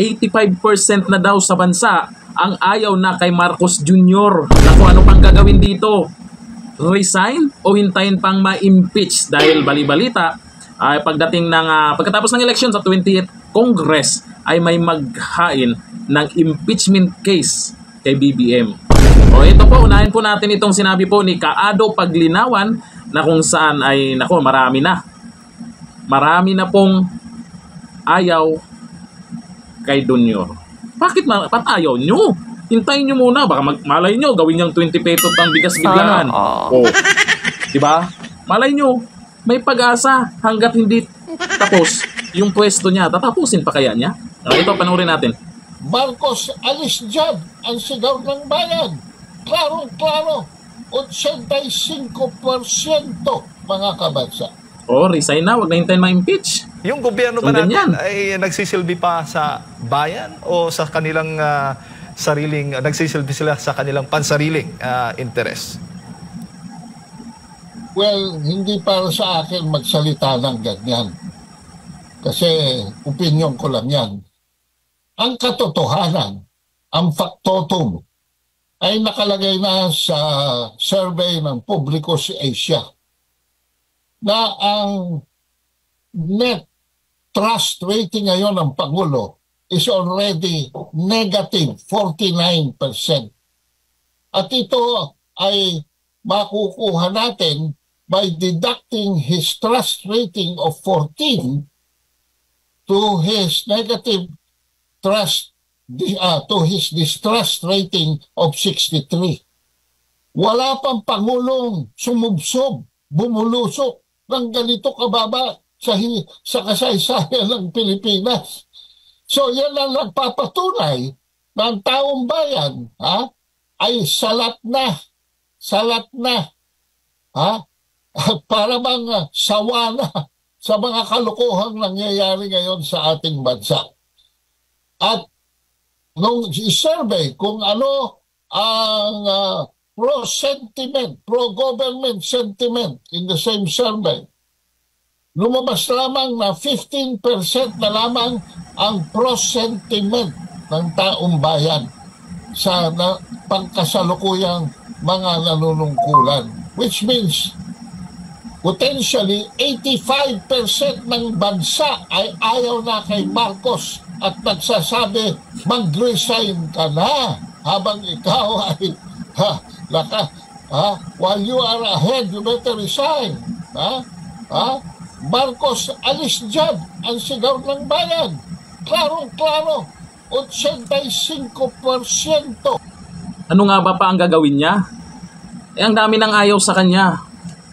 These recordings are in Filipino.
85% na daw sa bansa ang ayaw na kay Marcos Jr. Naku, ano pang gagawin dito? Resign o hintayin pang ma-impeach? Dahil bali-balita ay pagdating ng pagkatapos ng election sa 20th Congress ay may maghain ng impeachment case kay BBM. O ito po, unahin po natin itong sinabi po ni Kaado Paglinawan na kung saan ay nako, marami na pong ayaw kay Junior. Bakit ayaw nyo? Hintayin nyo muna, baka malay nyo gawin niyang 20 pesos ang bigas biglaan. Oh. Diba? Malay nyo, may pag-asa hanggat hindi tapos yung pwesto niya. Tatapusin pa kaya niya? Ito, panoorin natin. Marcos, alis dyan ang sigaw ng bayan. Klaro-klaro, 85% mga kabansa. Resign na, wag na hintayin ma-impeach. Yung gobyerno ba natin ay nagsisilbi pa sa bayan o sa kanilang nagsisilbi sila sa kanilang pansariling interes? Well, hindi para sa akin magsalita ng ganyan. Kasi opinion ko lang yan. Ang katotohanan, ang factotum, ay nakalagay na sa survey ng Publicus Asia na ang net trust rating ngayon ng Pangulo is already negative 49%. At ito ay makukuha natin by deducting his trust rating of 14 to his negative trust to his distrust rating of 63. Wala pang Pangulong sumubsob, bumulusok ng ganito kababa sa kasaysayan ng Pilipinas. So yan ang nagpapatunay na ang taong bayan ay salat na. Para bang sawa na sa mga kalokohang nangyayari ngayon sa ating bansa. At nung survey kung ano ang pro-sentiment, pro-government sentiment in the same survey, lumabas lamang na 15% na lamang ang pro-sentiment ng taong bayan sa pangkasalukuyang mga nanunungkulan. Which means, potentially 85% ng bansa ay ayaw na kay Marcos at nagsasabi, mag-resign ka na habang ikaw ay while you are ahead, you better resign. Marcos, alis dyan ang sigaw ng bayan. Klaro-klaro, 85%. Ano nga ba pa ang gagawin niya? Ang dami nang ayaw sa kanya.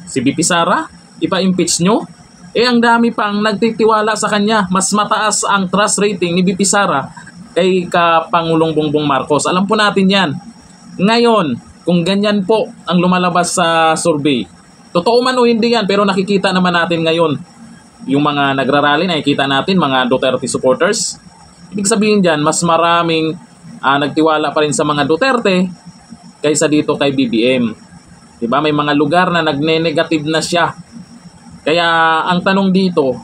Si BP Sara, ipa-impeach nyo? Ang dami pang nagtitiwala sa kanya. Mas mataas ang trust rating ni BP Sara kay Pangulong Bongbong Marcos. Alam po natin yan. Ngayon, kung ganyan po ang lumalabas sa survey, totoo man o hindi yan, pero nakikita naman natin ngayon yung mga nagrarally, nakikita natin mga Duterte supporters. Ibig sabihin dyan, mas maraming nagtiwala pa rin sa mga Duterte kaysa dito kay BBM. Diba? May mga lugar na nagne-negative na siya. Kaya ang tanong dito,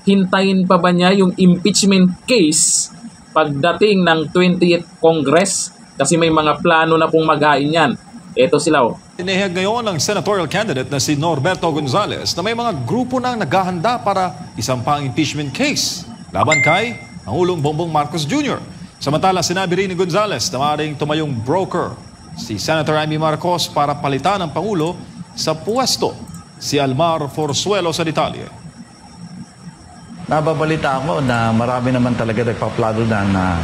hintayin pa ba niya yung impeachment case pagdating ng 20th Congress? Kasi may mga plano na pong maghain yan. Ito sila. Inihag ngayon ng senatorial candidate na si Norberto Gonzales na may mga grupo nang naghahanda para isang pang impeachment case laban kay Pangulong Bongbong Marcos Jr. Samantala, sinabi rin ni Gonzales na maaaring tumayong broker si Senator Amy Marcos para palitan ang Pangulo sa puwesto. Si Almar Forzuelo sa detalye. Nababalita ako na marami naman talaga nagpaplano na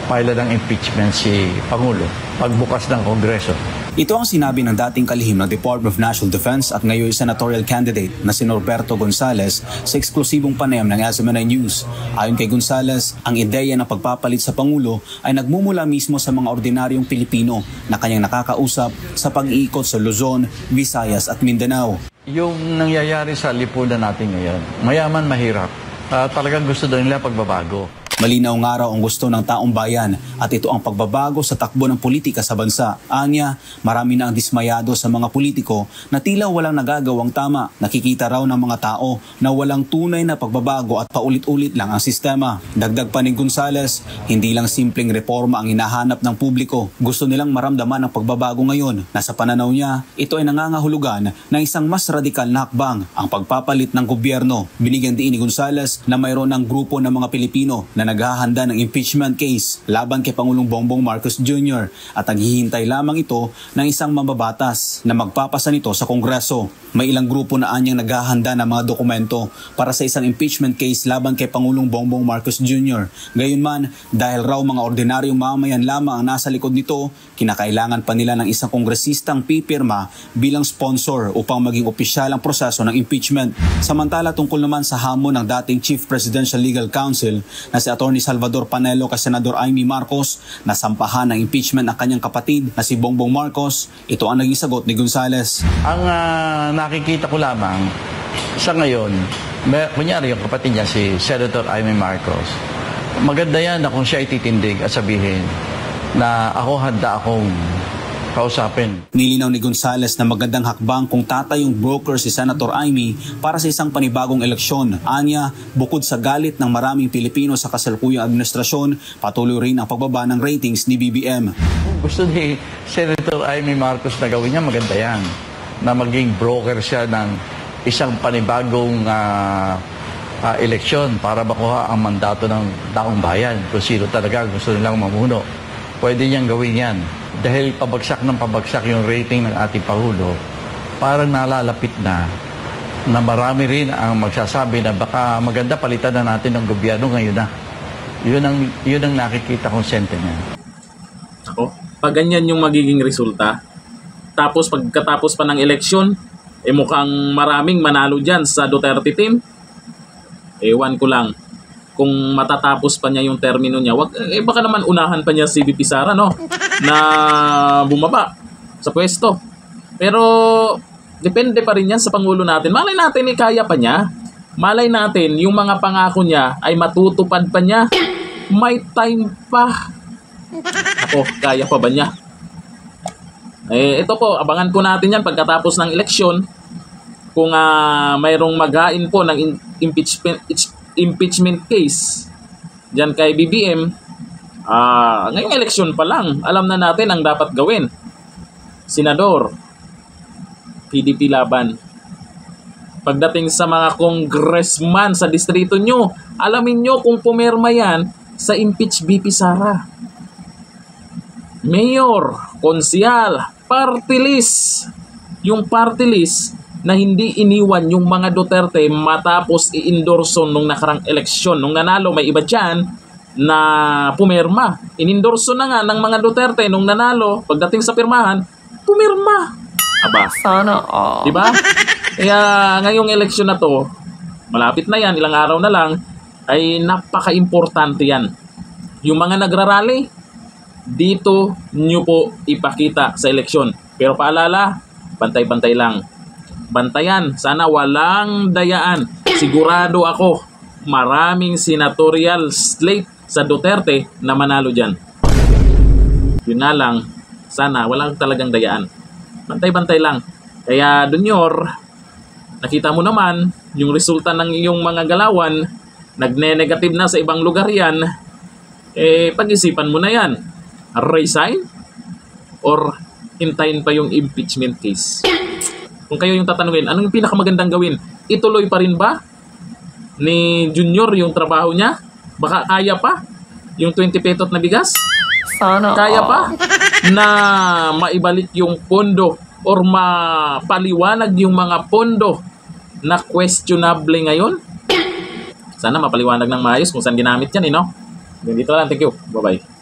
file ng impeachment si Pangulo pagbukas ng Kongreso. Ito ang sinabi ng dating kalihim ng Department of National Defense at ngayon senatorial candidate na si Norberto Gonzales sa eksklusibong panayam ng SMNI News. Ayon kay Gonzales, ang ideya ng pagpapalit sa Pangulo ay nagmumula mismo sa mga ordinaryong Pilipino na kanyang nakakausap sa pag-iikot sa Luzon, Visayas at Mindanao. Yung nangyayari sa lipunan natin ngayon, mayaman, mahirap, talagang gusto daw nila pagbabago. Malinaw nga raw ang gusto ng taong bayan at ito ang pagbabago sa takbo ng politika sa bansa. Anya, marami na ang dismayado sa mga politiko na tila walang nagagawang tama. Nakikita raw ng mga tao na walang tunay na pagbabago at paulit-ulit lang ang sistema. Dagdag pa ni Gonzales, hindi lang simpleng reforma ang hinahanap ng publiko. Gusto nilang maramdaman ang pagbabago ngayon na sa pananaw niya, ito ay nangangahulugan ng isang mas radikal na hakbang, ang pagpapalit ng gobyerno. Binigyan din ni Gonzales na mayroon ng grupo ng mga Pilipino na naghahanda ng impeachment case laban kay Pangulong Bongbong Marcos Jr. at naghihintay lamang ito ng isang mambabatas na magpapasa nito sa Kongreso. May ilang grupo na anyang naghahanda ng mga dokumento para sa isang impeachment case laban kay Pangulong Bongbong Marcos Jr. Gayunman, dahil raw mga ordinaryong mamayan lamang ang nasa likod nito, kinakailangan pa nila ng isang kongresistang pipirma bilang sponsor upang maging opisyal ang proseso ng impeachment. Samantala, tungkol naman sa hamon ng dating Chief Presidential Legal Counsel na si Atty. Salvador Panelo kay Senador Amy Marcos na sampahan ng impeachment ang kanyang kapatid na si Bongbong Marcos, ito ang naging sagot ni Gonzales. Ang nakikita ko lamang sa ngayon, kunyari yung kapatid niya si Senator Amy Marcos, maganda yan na kung siya ititindig at sabihin na handa akong kausapin. Nilinaw ni Gonzales na magandang hakbang kung tatayong broker si Senator Amy para sa isang panibagong eleksyon. Anya, bukod sa galit ng maraming Pilipino sa kasalukuyang administrasyon, patuloy rin ang pagbaba ng ratings ni BBM. Gusto ni Senator Amy Marcos na gawin niya, maganda yan. Na maging broker siya ng isang panibagong eleksyon para makuha ang mandato ng taong bayan kung sino talaga gusto nilang mamuno. Pwede niyang gawin yan. Dahil pabagsak ng pabagsak yung rating ng ating Pangulo, parang nalalapit na marami rin ang magsasabi na baka maganda palitan na natin ng gobyerno ngayon na. Yun ang nakikita kong sentiment. Ako, pag ganyan yung magiging resulta, tapos pagkatapos pa ng eleksyon, mukhang maraming manalo dyan sa Duterte team, ewan ko lang kung matatapos pa niya yung termino niya. Baka naman unahan pa niya si VP Sara, no? Na bumaba sa pwesto. Pero depende pa rin yan sa Pangulo natin. Malay natin kaya pa niya. Malay natin yung mga pangako niya ay matutupad pa niya. May time pa. Ako, kaya pa ba niya? Ito po, abangan po natin yan pagkatapos ng eleksyon. Kung mayroong maghain po ng impeachment case dyan kay BBM, ngayong eleksyon pa lang, alam na natin ang dapat gawin. Senador, PDP laban. Pagdating sa mga congressman sa distrito nyo, alamin nyo kung pumirma yan sa impeach VP Sara. Mayor, konsyal, party list. Yung party list na hindi iniwan yung mga Duterte matapos i-endorso nung nakarang eleksyon. Nung nanalo, may iba dyan na pumirma. In-endorso na nga ng mga Duterte nung nanalo. Pagdating sa pirmahan, pumirma. Aba, sana diba? Kaya ngayong eleksyon na to, malapit na yan, ilang araw na lang, ay napaka-importante yan. Yung mga nagrarally, dito nyo po ipakita sa eleksyon. Pero paalala, bantay-bantay lang. Bantayan, sana walang dayaan. Sigurado ako, maraming senatorial slate sa Duterte na manalo dyan. Yun nga lang, sana walang talagang dayaan. Bantay-bantay lang. Kaya Dunyor, nakita mo naman yung resulta ng iyong mga galawan, nagne-negative na sa ibang lugar yan, pag-isipan mo na yan. Resign or hintayin pa yung impeachment case? Kung kayo yung tatanungin, anong yung pinakamagandang gawin? Ituloy pa rin ba ni Junior yung trabaho niya? Baka kaya pa yung 20 petot na bigas? Sana kaya pa na maibalik yung pondo or mapaliwanag yung mga pondo na questionable ngayon? Sana mapaliwanag ng maayos kung saan ginamit yan, no? Dito lang, thank you. Bye-bye.